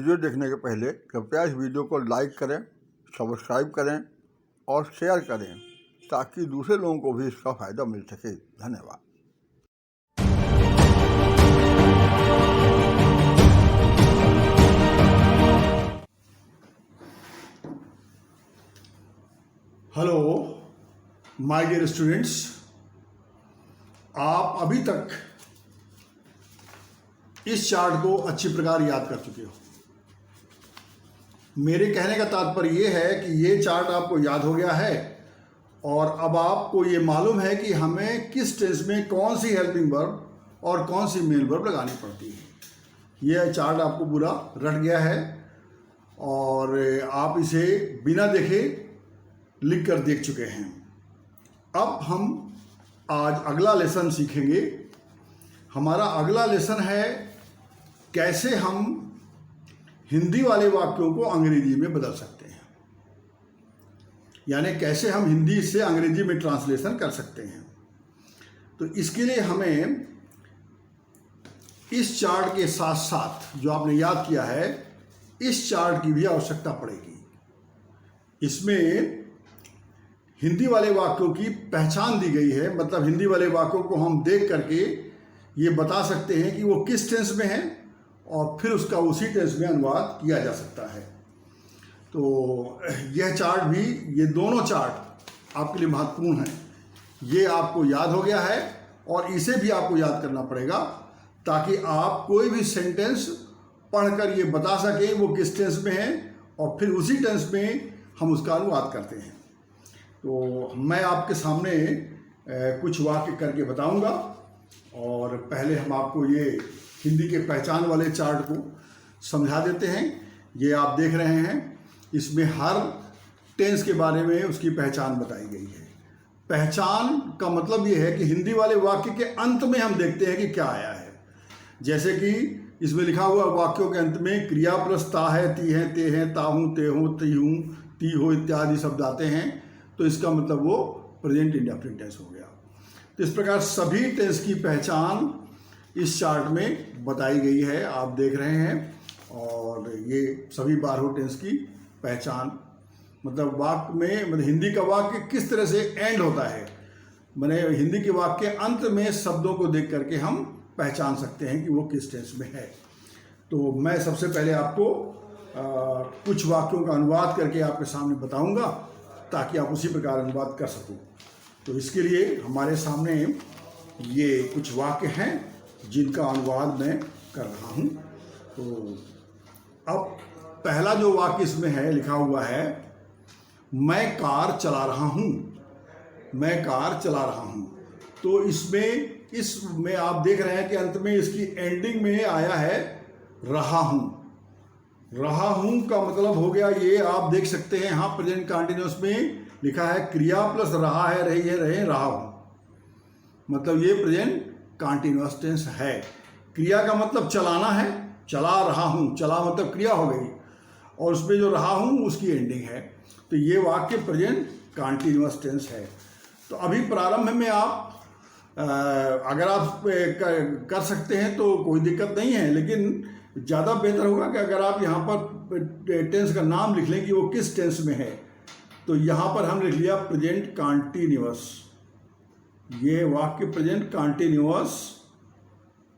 Video देखने के पहले कृपया इस वीडियो को लाइक करें, सब्सक्राइब करें और शेयर करें ताकि दूसरे लोगों को भी इसका फ़ायदा मिल सके। धन्यवाद। हेलो माय डियर स्टूडेंट्स, आप अभी तक इस चार्ट को अच्छी प्रकार याद कर चुके हो। मेरे कहने का तात्पर्य ये है कि ये चार्ट आपको याद हो गया है और अब आपको ये मालूम है कि हमें किस टेंस में कौन सी हेल्पिंग वर्ब और कौन सी मेन वर्ब लगानी पड़ती है। ये चार्ट आपको पूरा रट गया है और आप इसे बिना देखे लिख कर देख चुके हैं। अब हम आज अगला लेसन सीखेंगे। हमारा अगला लेसन है कैसे हम हिंदी वाले वाक्यों को अंग्रेजी में बदल सकते हैं, यानी कैसे हम हिंदी से अंग्रेजी में ट्रांसलेशन कर सकते हैं। तो इसके लिए हमें इस चार्ट के साथ साथ जो आपने याद किया है, इस चार्ट की भी आवश्यकता पड़ेगी। इसमें हिंदी वाले वाक्यों की पहचान दी गई है, मतलब हिंदी वाले वाक्यों को हम देख करके ये बता सकते हैं कि वो किस टेंस में है और फिर उसका उसी टेंस में अनुवाद किया जा सकता है। तो यह चार्ट भी, ये दोनों चार्ट आपके लिए महत्वपूर्ण है। ये आपको याद हो गया है और इसे भी आपको याद करना पड़ेगा ताकि आप कोई भी सेंटेंस पढ़कर ये बता सकें वो किस टेंस में है और फिर उसी टेंस में हम उसका अनुवाद करते हैं। तो मैं आपके सामने कुछ वाक्य करके बताऊंगा और पहले हम आपको ये हिंदी के पहचान वाले चार्ट को समझा देते हैं। ये आप देख रहे हैं, इसमें हर टेंस के बारे में उसकी पहचान बताई गई है। पहचान का मतलब ये है कि हिंदी वाले वाक्य के अंत में हम देखते हैं कि क्या आया है। जैसे कि इसमें लिखा हुआ वाक्यों के अंत में क्रिया प्लस ता है, ती है, ते हैं, ताहूँ, ते हो, ती हूँ, ती हो इत्यादि शब्द आते हैं, तो इसका मतलब वो प्रेजेंट इंडेफिनिट टेंस हो गया। तो इस प्रकार सभी टेंस की पहचान इस चार्ट में बताई गई है, आप देख रहे हैं। और ये सभी 12 टेंस की पहचान, मतलब वाक्य में, मतलब हिंदी का वाक्य किस तरह से एंड होता है, माने हिंदी के वाक्य के अंत में शब्दों को देख करके हम पहचान सकते हैं कि वो किस टेंस में है। तो मैं सबसे पहले आपको कुछ वाक्यों का अनुवाद करके आपके सामने बताऊंगा ताकि आप उसी प्रकार अनुवाद कर सको। तो इसके लिए हमारे सामने ये कुछ वाक्य हैं जिनका अनुवाद मैं कर रहा हूँ। तो अब पहला जो वाक्य इसमें है, लिखा हुआ है मैं कार चला रहा हूँ, मैं कार चला रहा हूँ। तो इसमें आप देख रहे हैं कि अंत में इसकी एंडिंग में आया है रहा हूँ। रहा हूँ का मतलब हो गया ये, आप देख सकते हैं यहाँ प्रेजेंट कंटिन्यूअस में लिखा है क्रिया प्लस रहा है, रही है, रहे, रहा हूँ, मतलब ये प्रेजेंट कंटिन्यूअस टेंस है। क्रिया का मतलब चलाना है, चला रहा हूँ, चला मतलब क्रिया हो गई और उसमें जो रहा हूँ उसकी एंडिंग है। तो ये वाक्य प्रेजेंट कंटिन्यूअस टेंस है। तो अभी प्रारंभ में आप अगर आप कर सकते हैं तो कोई दिक्कत नहीं है, लेकिन ज़्यादा बेहतर होगा कि अगर आप यहाँ पर टेंस का नाम लिख लें कि वो किस टेंस में है। तो यहाँ पर हम लिख लिया प्रेजेंट कंटिन्यूअस। ये वाक्य प्रेजेंट कंटिन्यूअस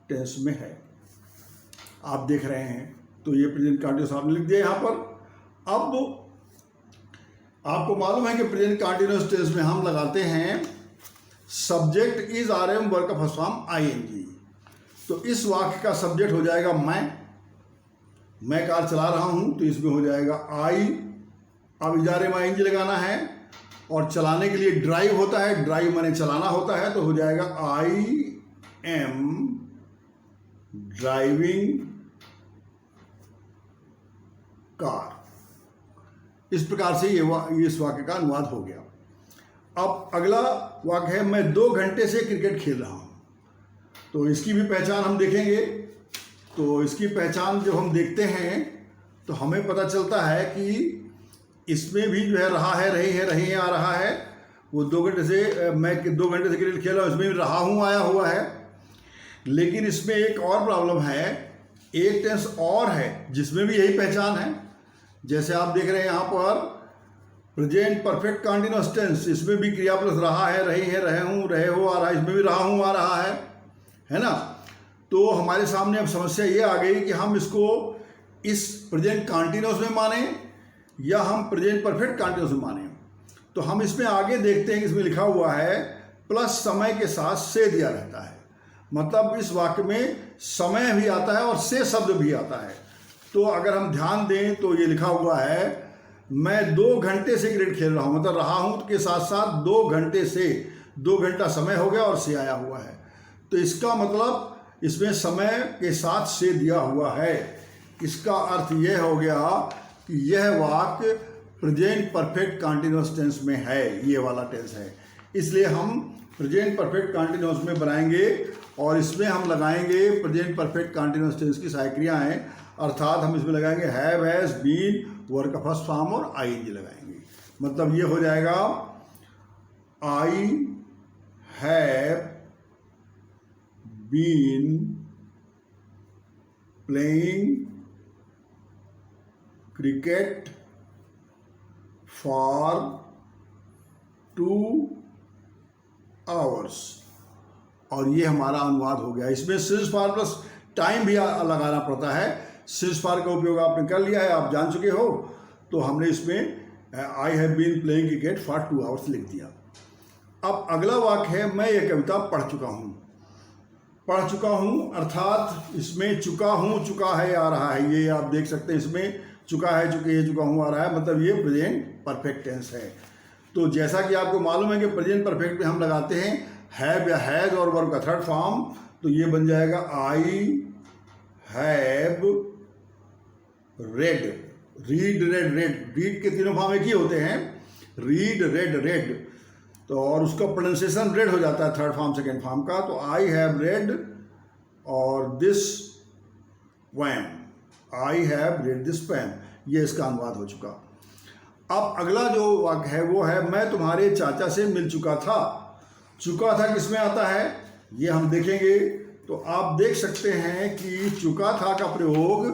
टेंस में है, आप देख रहे हैं। तो ये प्रेजेंट कंटिन्यूअस आपने लिख दिया यहाँ पर। अब आपको मालूम है कि प्रेजेंट कंटिन्यूअस टेंस में हम लगाते हैं सब्जेक्ट इज RM वर्ब का फर्स्ट फॉर्म ING। तो इस वाक्य का सब्जेक्ट हो जाएगा मैं कार चला रहा हूं, तो इसमें हो जाएगा आई। अब इजारे में ING लगाना है और चलाने के लिए ड्राइव होता है, ड्राइव माने चलाना होता है, तो हो जाएगा I am ड्राइविंग कार। इस प्रकार से ये इस वाक्य का अनुवाद हो गया। अब अगला वाक्य है मैं 2 घंटे से क्रिकेट खेल रहा हूँ। तो इसकी भी पहचान हम देखेंगे। तो इसकी पहचान जब हम देखते हैं तो हमें पता चलता है कि इसमें भी जो है रहा है, रही है, रही है आ रहा है। वो 2 घंटे से मैं 2 घंटे से क्रिकेट खेल रहा हूँ, इसमें भी रहा हूँ आया हुआ है। लेकिन इसमें एक और प्रॉब्लम है एक टेंस और है जिसमें भी यही पहचान है। जैसे आप देख रहे हैं यहाँ पर प्रेजेंट परफेक्ट कंटिन्यूअस टेंस, इसमें भी क्रिया प्लस रहा है, रही है, रहे हूँ, रहे हो आ रहा है, इसमें भी रहा हूँ आ रहा है ना। तो हमारे सामने अब समस्या ये आ गई कि हम इसको इस प्रेजेंट कंटिन्यूअस में माने या हम प्रेजेंट परफेक्ट कंटिन्यूअस में माने। तो हम इसमें आगे देखते हैं कि इसमें लिखा हुआ है प्लस समय के साथ से दिया रहता है, मतलब इस वाक्य में समय भी आता है और से शब्द भी आता है। तो अगर हम ध्यान दें तो ये लिखा हुआ है मैं 2 घंटे से क्रिकेट खेल रहा हूँ, मतलब रहा हूँ के साथ साथ 2 घंटे से, 2 घंटा समय हो गया और से आया हुआ है। तो इसका मतलब इसमें समय के साथ से दिया हुआ है। इसका अर्थ यह हो गया कि यह वाक्य प्रेजेंट परफेक्ट कंटिन्यूअस टेंस में है, ये वाला टेंस है। इसलिए हम प्रेजेंट परफेक्ट कंटिन्यूअस में बनाएंगे और इसमें हम लगाएंगे प्रेजेंट परफेक्ट कंटिन्यूअस टेंस की सहायक क्रियाएं, अर्थात हम इसमें लगाएंगे हैव, हैज, बीन, वर्ब का फर्स्ट फॉर्म और आईएनजी लगाएंगे। मतलब ये हो जाएगा I have been playing cricket for 2 hours, और ये हमारा अनुवाद हो गया। इसमें सिंस फॉर प्लस टाइम भी लगाना पड़ता है। सिंस फॉर का उपयोग आपने कर लिया है, आप जान चुके हो। तो हमने इसमें I have been playing cricket for 2 hours लिख दिया। अब अगला वाक्य है मैं ये कविता पढ़ चुका हूँ। पढ़ चुका हूँ अर्थात इसमें चुका हूँ, चुका है आ रहा है, ये आप देख सकते हैं। इसमें चुका है, चुके है, चुका हूँ आ रहा है, मतलब ये प्रेजेंट परफेक्ट टेंस है। तो जैसा कि आपको मालूम है कि प्रेजेंट परफेक्ट में हम लगाते हैं हैव या हैज और वर्ब का थर्ड फॉर्म, तो ये बन जाएगा I have read, read, red, red, read के तीनों फॉर्म एक ही होते हैं, रीड, रेड, रेड। तो और उसका प्रोनाउंसिएशन रेड हो जाता है थर्ड फॉर्म सेकेंड फॉर्म का। तो आई हैव रेड और this poem, I have read this poem, ये इसका अनुवाद हो चुका। अब अगला जो वाक्य है वो है मैं तुम्हारे चाचा से मिल चुका था। चुका था किसमें आता है ये हम देखेंगे। तो आप देख सकते हैं कि चुका था का प्रयोग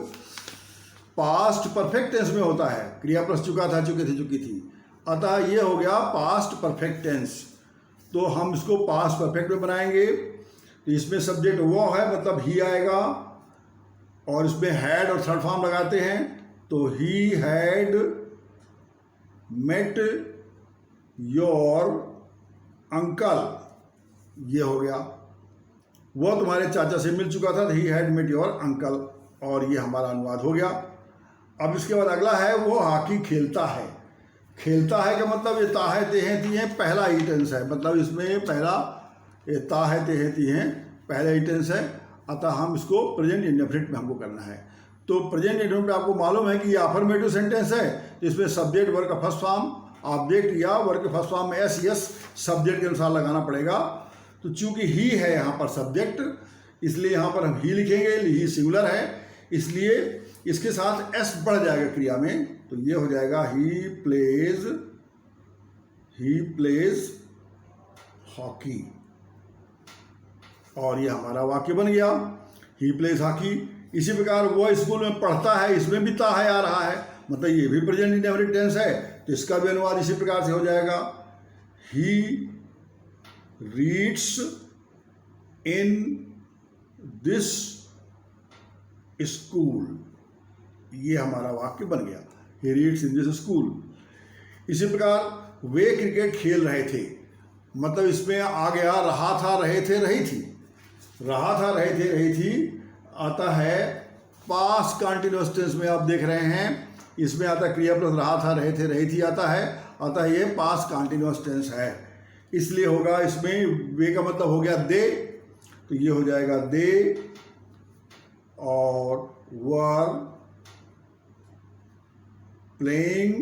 पास्ट परफेक्ट टेंस में होता है, क्रिया प्लस चुका था, चुके थे, चुकी थी, अतः ये हो गया पास्ट परफेक्ट टेंस। तो हम इसको पास्ट परफेक्ट में बनाएंगे। तो इसमें सब्जेक्ट वो है, मतलब ही आएगा, और इसमें हैड और थर्ड फॉर्म लगाते हैं। तो he had met your uncle, ये हो गया। वो तुम्हारे चाचा से मिल चुका था, he had met your uncle, और ये हमारा अनुवाद हो गया। अब इसके बाद अगला है वो हॉकी खेलता है। खेलता है का मतलब ये ता है ते हैं ती हैं पहला ही टेंस है, मतलब इसमें पहला ये ता है ते हैं ती हैं पहला ही टेंस है। अतः हम इसको प्रेजेंट इंडेफिनिट में हमको करना है। तो प्रेजेंट इंडेफिनिट में आपको मालूम है कि ये अफर्मेटिव सेंटेंस है, तो इसमें सब्जेक्ट वर्ब का फर्स्ट फॉर्म, ऑब्जेक्ट या वर्ब के फर्स्ट फॉर्म में एस यस सब्जेक्ट के अनुसार लगाना पड़ेगा। तो चूंकि ही है यहाँ पर सब्जेक्ट, इसलिए यहाँ पर हम ही लिखेंगे, ही सिंगुलर है, इसलिए इसके साथ एस बढ़ जाएगा क्रिया में। तो ये हो जाएगा ही प्लेज हॉकी, और ये हमारा वाक्य बन गया ही प्लेज हॉकी। इसी प्रकार वो स्कूल में पढ़ता है, इसमें भी ता है आ रहा है, मतलब ये भी प्रेजेंट इंडेफिनिट टेंस है, तो इसका भी अनुवाद इसी प्रकार से हो जाएगा he reads in this school, ये हमारा वाक्य बन गया he reads in this school. इसी प्रकार वे क्रिकेट खेल रहे थे, मतलब इसमें आ गया रहा था, रहे थे, रही थी। रहा था, रहे थे, रही थी आता है पास्ट कंटिन्यूअस टेंस में, आप देख रहे हैं इसमें आता है क्रिया प्लस रहा था, रहे थे, रही थी आता है, अतः ये पास्ट कंटिन्यूअस टेंस है। इसलिए होगा इसमें वे का मतलब हो गया दे, तो ये हो जाएगा दे और वर प्लेइंग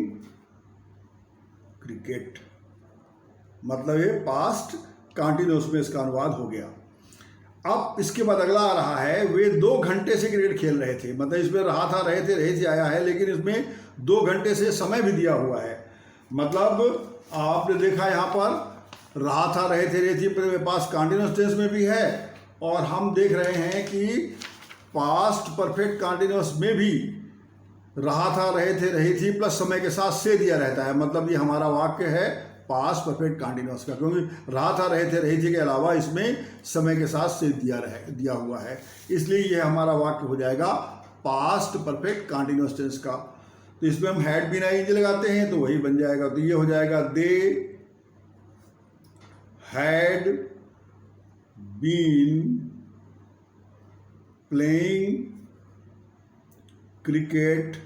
क्रिकेट, मतलब ये पास्ट कंटिन्यूअस में इसका अनुवाद हो गया। अब इसके बाद अगला आ रहा है वे 2 घंटे से क्रिकेट खेल रहे थे, मतलब इसमें रहा था, रहे थे, रही थी आया है, लेकिन इसमें 2 घंटे से समय भी दिया हुआ है। मतलब आपने देखा यहाँ पर रहा था, रहे थे, रही थी पास कंटिन्यूअस टेंस में भी है, और हम देख रहे हैं कि पास्ट परफेक्ट कंटिन्यूअस में भी रहा था, रहे थे, रही थी प्लस समय के साथ से दिया रहता है। मतलब ये हमारा वाक्य है पास्ट परफेक्ट कंटिन्यूअस का, क्योंकि रहा था, रहे थे, रही थी के अलावा इसमें समय के साथ से दिया हुआ है, इसलिए ये हमारा वाक्य हो जाएगा पास्ट परफेक्ट कंटिन्यूअस टेंस का। तो इसमें हम हैड बीन आईएनजी लगाते हैं तो वही बन जाएगा। तो ये हो जाएगा they had been playing cricket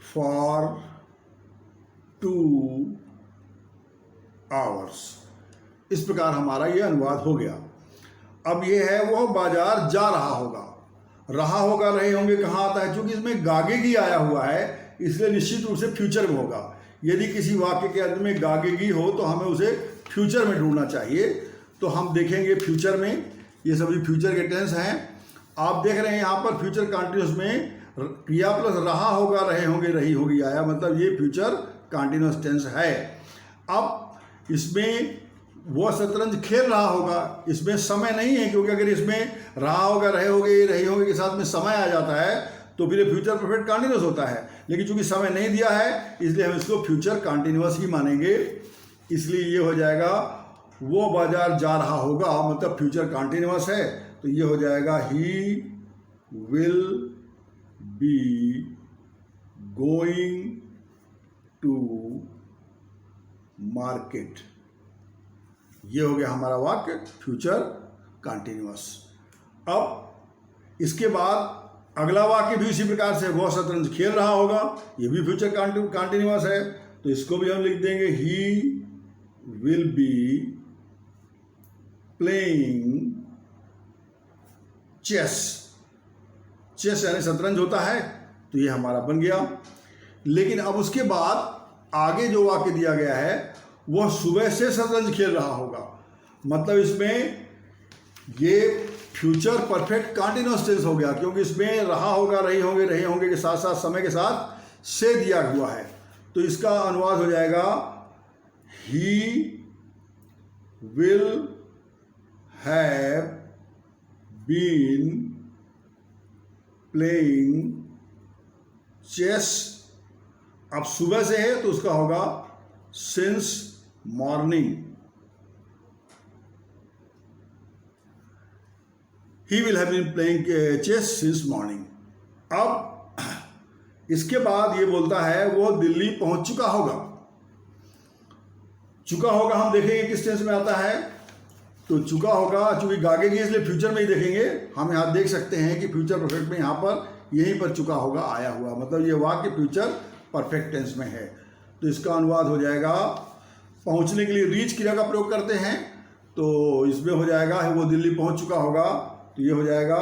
for 2 hours. इस प्रकार हमारा ये अनुवाद हो गया। अब ये है वो बाजार जा रहा होगा। रहा होगा, रहे होंगे कहाँ आता है? क्योंकि इसमें गागेगी आया हुआ है, इसलिए निश्चित रूप से फ्यूचर में होगा। यदि किसी वाक्य के अंत में गागेगी हो तो हमें उसे फ्यूचर में ढूंढना चाहिए। तो हम देखेंगे फ्यूचर में, ये सभी फ्यूचर के टेंस हैं। आप देख रहे हैं यहाँ पर फ्यूचर कंटिन्यूअस में क्रिया प्लस रहा होगा, रहे होंगे, रही होगी आया, मतलब ये फ्यूचर कंटिन्यूअस टेंस है। अब इसमें वो शतरंज खेल रहा होगा, इसमें समय नहीं है, क्योंकि अगर इसमें रहा होगा, रहे होंगे, रही होंगे के साथ में समय आ जाता है तो फिर ये फ्यूचर परफेक्ट कंटिन्यूअस होता है। लेकिन चूंकि समय नहीं दिया है इसलिए हम इसको फ्यूचर कंटिन्यूअस ही मानेंगे। इसलिए ये हो जाएगा वो बाजार जा रहा होगा, मतलब फ्यूचर कंटिन्यूअस है। तो ये हो जाएगा he will be going to market. ये हो गया हमारा वाक्य फ्यूचर कंटिन्यूअस। अब इसके बाद अगला वाक्य भी इसी प्रकार से, वह शतरंज खेल रहा होगा, ये भी फ्यूचर कंटिन्यूअस है। तो इसको भी हम लिख देंगे he will be playing chess. Chess यानी शतरंज होता है, तो ये हमारा बन गया। लेकिन अब उसके बाद आगे जो वाक्य दिया गया है वह सुबह से शतरंज खेल रहा होगा, मतलब इसमें ये फ्यूचर परफेक्ट कंटिन्यूअस टेंस हो गया, क्योंकि इसमें रहा होगा, रही होंगे, रहे होंगे के साथ साथ समय के साथ से दिया हुआ है। तो इसका अनुवाद हो जाएगा he will have been playing chess. अब सुबह से है तो उसका होगा since morning. He will have been playing chess since morning. अब इसके बाद ये बोलता है वो दिल्ली पहुंच चुका होगा। चुका होगा हम देखेंगे किस टेंस में आता है। तो चुका होगा चूंकि गागेगी इसलिए फ्यूचर में ही देखेंगे। हम यहाँ देख सकते हैं कि फ्यूचर परफेक्ट में यहाँ पर यहीं पर चुका होगा आया हुआ, मतलब ये वाक्य फ्यूचर परफेक्ट टेंस में है। तो इसका अनुवाद हो जाएगा, पहुंचने के लिए रीच क्रिया का प्रयोग करते हैं, तो इसमें हो जाएगा वो दिल्ली पहुंच चुका होगा। तो ये हो जाएगा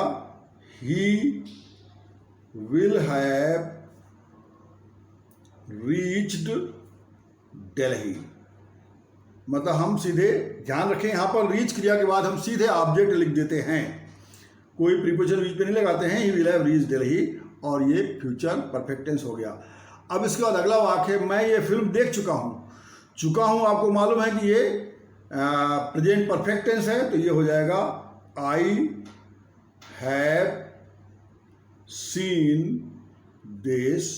he will have reached Delhi. मतलब हम सीधे ध्यान रखें यहाँ पर रीच क्रिया के बाद हम सीधे ऑब्जेक्ट लिख देते हैं, कोई प्रीपोजिशन बीच में नहीं लगाते हैं। ही विल हैव रीच्ड दिल्ली और ये फ्यूचर परफेक्ट टेंस हो गया। अब इसके बाद अगला वाक्य, मैं ये फिल्म देख चुका हूँ। आपको मालूम है कि ये प्रेजेंट परफेक्ट टेंस है, तो ये हो जाएगा I have seen this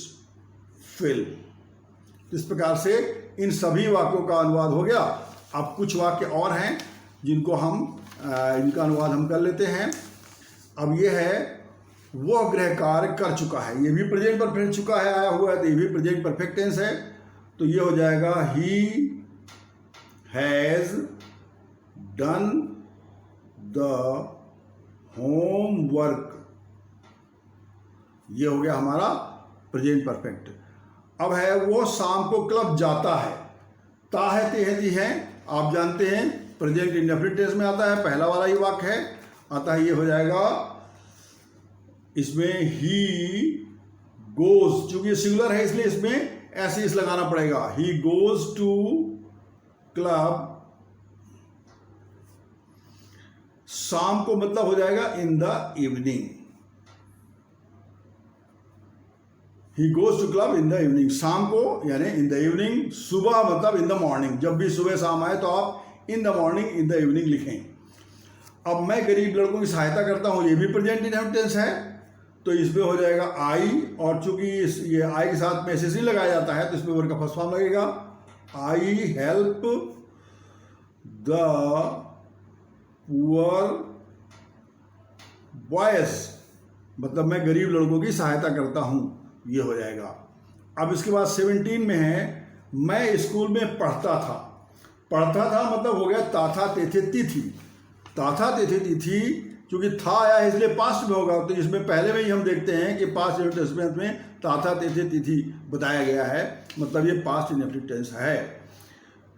film. इस प्रकार से इन सभी वाक्यों का अनुवाद हो गया। अब कुछ वाक्य और हैं जिनको हम इनका अनुवाद हम कर लेते हैं। अब ये है वह गृह कार्य कर चुका है, ये भी प्रेजेंट परफेक्ट चुका है आया हुआ है, तो ये भी प्रेजेंट परफेक्ट टेंस है। तो ये हो जाएगा he has done the homework. ये हो गया हमारा प्रेजेंट परफेक्ट। अब है वो शाम को क्लब जाता है। ता है तेहती है, आप जानते हैं प्रेजेंट इंडेफिनिट टेंस में आता है, पहला वाला ही वाक्य है। अतः ये हो जाएगा इसमें ही गोज, चूंकि सिंगुलर है इसलिए इसमें ऐसे इस लगाना पड़ेगा। He goes to club. शाम को मतलब हो जाएगा in the evening. He goes to club in the evening, शाम को यानी इन द इवनिंग। सुबह मतलब इन द मॉर्निंग, जब भी सुबह शाम आए तो आप in the morning in the evening लिखें। अब मैं गरीब लड़कों की सहायता करता हूँ, ये भी प्रेजेंट इंडेफिनिट टेंस है, तो इसमें हो जाएगा आई, और चूंकि ये आई के साथ में एसएससी लगाया जाता है तो इसमें वर्ब का फर्स्ट फॉर्म लगेगा। I help the poor boys, मतलब मैं गरीब लड़कों की सहायता करता हूँ, ये हो जाएगा। अब इसके बाद 17 में है मैं स्कूल में पढ़ता था। पढ़ता था मतलब हो गया ताथा तेथे तिथि। ताथा तेथे तिथि क्योंकि था आया है इसलिए पास्ट में होगा, तो इसमें पहले में ही हम देखते हैं कि पास्ट इंडेफिनिट टेंस में ताथा तेथे तिथि बताया गया है, मतलब ये पास्ट इंडेफिनिट टेंस है।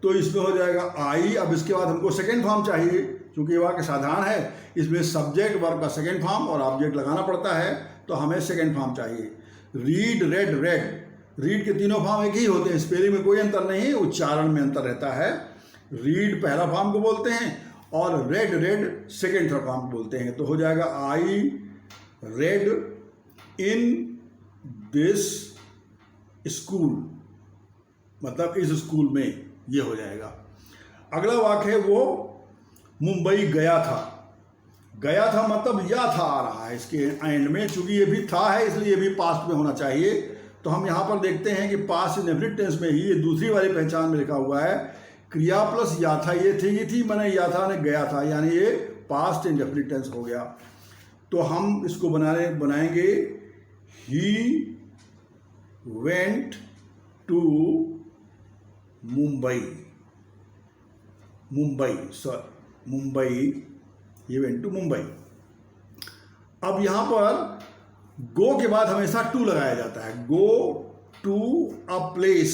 तो इसमें हो जाएगा आई। अब इसके बाद हमको सेकेंड फॉर्म चाहिए, क्योंकि ये वाक्य साधारण है, इसमें सब्जेक्ट वर्ब का सेकेंड फॉर्म और ऑब्जेक्ट लगाना पड़ता है, तो हमें सेकेंड फॉर्म चाहिए। Read, red, red. रीड के तीनों फॉर्म एक ही होते हैं, स्पेलिंग में कोई अंतर नहीं, उच्चारण में अंतर रहता है। रीड पहला फॉर्म को बोलते हैं और red, red second third form को बोलते हैं। तो हो जाएगा I read in this school, मतलब इस स्कूल में, ये हो जाएगा। अगला वाक्य है वो मुंबई गया था। गया था मतलब या था आ रहा है इसके एंड में, चूंकि ये भी था है इसलिए ये भी पास्ट में होना चाहिए। तो हम यहाँ पर देखते हैं कि पास्ट इंडेफिनिट टेंस में ही ये दूसरी वाली पहचान में लिखा हुआ है क्रिया प्लस या था, ये थी मैंने या था ने गया था, यानी ये पास्ट इंडेफिनिट टेंस हो गया। तो हम इसको बनाएंगे he went to Mumbai, he went to Mumbai. अब यहां पर गो के बाद हमेशा टू लगाया जाता है, गो टू अ प्लेस।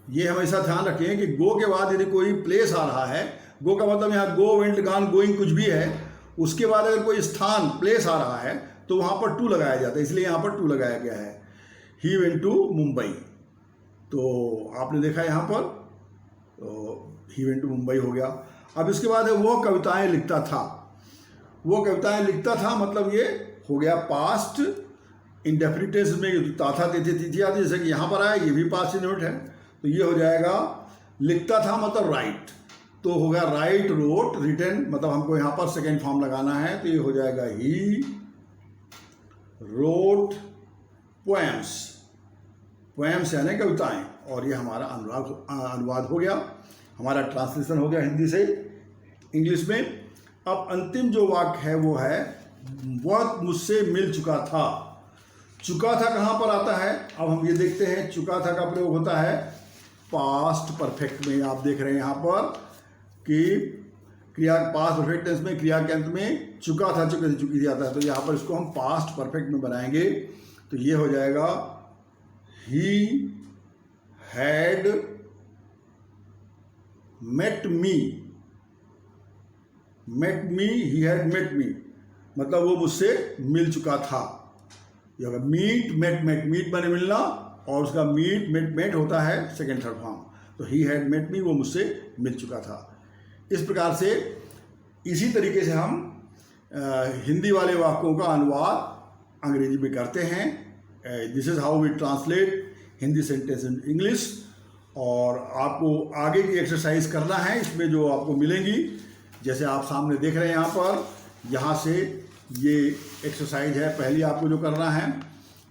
ये हमेशा ध्यान रखें कि गो के बाद यदि कोई प्लेस आ रहा है, गो का मतलब यहाँ गो, वेंट, गॉन, गोइंग कुछ भी है, उसके बाद अगर कोई स्थान प्लेस आ रहा है तो वहाँ पर टू लगाया जाता है, इसलिए यहाँ पर टू लगाया गया है। ही वेंट टू मुंबई, तो आपने देखा यहाँ पर, तो ही वेंट टू मुंबई हो गया। अब इसके बाद है वो कविताएं लिखता था। वो कविताएं लिखता था मतलब ये हो गया पास्ट इंडेफिनिट टेंस में ताथा तेथे तिथि आदि, जैसे कि यहाँ पर आया, ये भी पास्ट इंडेफिनिट है, तो ये हो जाएगा लिखता था मतलब राइट, तो हो गया राइट, रोट, रिटन, मतलब हमको यहाँ पर सेकेंड फॉर्म लगाना है, तो ये हो जाएगा ही रोट पोएम्स। पोएम्स यानी कविताएं, और ये हमारा अनुवाद हो गया, हमारा ट्रांसलेशन हो गया हिंदी से इंग्लिश में। अब अंतिम जो वाक्य है वो है वह मुझसे मिल चुका था। चुका था कहाँ पर आता है, अब हम ये देखते हैं। चुका था का प्रयोग होता है पास्ट परफेक्ट में। आप देख रहे हैं यहाँ पर कि क्रिया पास्ट परफेक्ट टेंस में क्रिया के अंत में चुका था, चुकी थी, चुकी थी आता है, तो यहाँ पर इसको हम पास्ट परफेक्ट में बनाएंगे, तो ये हो जाएगा he had met me. He had met me मतलब वो मुझसे मिल चुका था। ये होगा मीट, मीट माने मिलना, और उसका मेट होता है सेकेंड थर्ड फॉर्म, तो ही हैड मेट मी, वो मुझसे मिल चुका था। इस प्रकार से इसी तरीके से हम हिंदी वाले वाक्यों का अनुवाद अंग्रेजी में करते हैं। This is how we translate Hindi sentence in English. और आपको आगे की एक्सरसाइज करना है, इसमें जो आपको मिलेंगी, जैसे आप सामने देख रहे हैं यहाँ पर, यहाँ से ये एक्सरसाइज है, पहली आपको जो करना है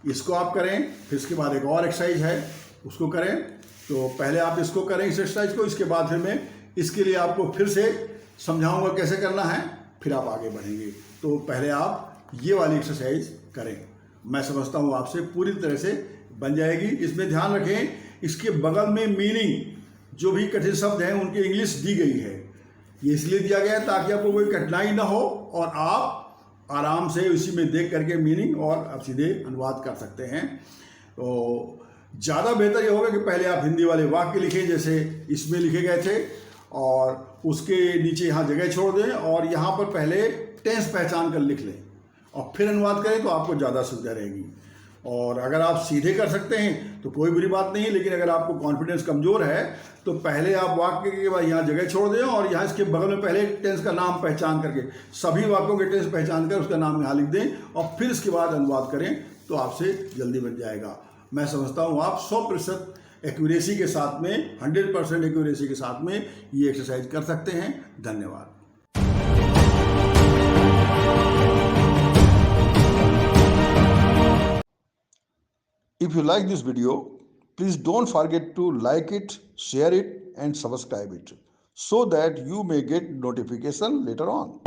इसको आप करें, फिर इसके बाद एक और एक्सरसाइज है उसको करें। तो पहले आप इसको करें इस एक्सरसाइज को, इसके बाद फिर मैं इसके लिए आपको फिर से समझाऊंगा कैसे करना है, फिर आप आगे बढ़ेंगे। तो पहले आप ये वाली एक्सरसाइज करें, मैं समझता हूँ आपसे पूरी तरह से बन जाएगी। इसमें ध्यान रखें इसके बगल में मीनिंग जो भी कठिन शब्द हैं उनकी इंग्लिश दी गई है। ये इसलिए दिया गया है ताकि आपको कोई कठिनाई ना हो और आप आराम से उसी में देख करके मीनिंग और आप सीधे अनुवाद कर सकते हैं। तो ज़्यादा बेहतर ये होगा कि पहले आप हिंदी वाले वाक्य लिखें जैसे इसमें लिखे गए थे, और उसके नीचे यहाँ जगह छोड़ दें और यहाँ पर पहले टेंस पहचान कर लिख लें और फिर अनुवाद करें, तो आपको ज़्यादा सुविधा रहेगी। और अगर आप सीधे कर सकते हैं तो कोई बुरी बात नहीं, लेकिन अगर आपको कॉन्फिडेंस कमज़ोर है तो पहले आप वाक्य के बाद यहाँ जगह छोड़ दें और यहाँ इसके बगल में पहले टेंस का नाम पहचान करके सभी वाक्यों के टेंस पहचान कर उसका नाम यहाँ लिख दें और फिर इसके बाद अनुवाद करें, तो आपसे जल्दी बन जाएगा। मैं समझता हूँ आप 100% एक्यूरेसी के साथ में, 100% एक्यूरेसी के साथ में ये एक्सरसाइज कर सकते हैं। धन्यवाद। If you like this video, please don't forget to like it, share it and subscribe it so that you may get notification later on.